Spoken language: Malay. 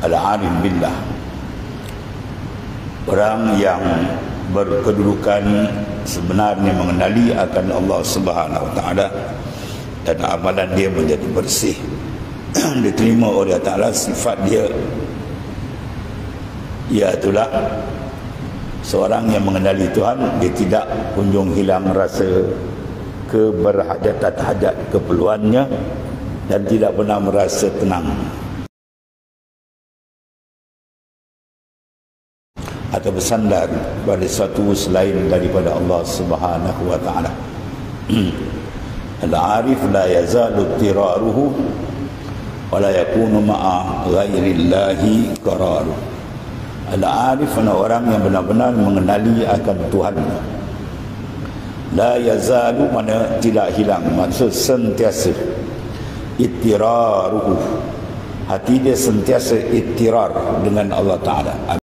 al-arif billah, orang yang berkedudukan sebenarnya mengenali akan Allah Subhanahu wa taala dan amalan dia menjadi bersih diterima oleh Allah Taala. Sifat dia iaitulah seorang yang mengenali Tuhan, dia tidak kunjung hilang rasa keberhajat keperluannya dan tidak pernah merasa tenang atau bersandar pada sesuatu selain daripada Allah Subhanahu wa taala. Al-arif la yazalu tiraruhu wa la yakunu ma'a ghairillahi qararu. Al-arif adalah orang yang benar-benar mengenali akan Tuhan. La yazalu mana tidak hilang, maksud sentiasa. Ittiraruhu, hati dia sentiasa ittirar dengan Allah Ta'ala.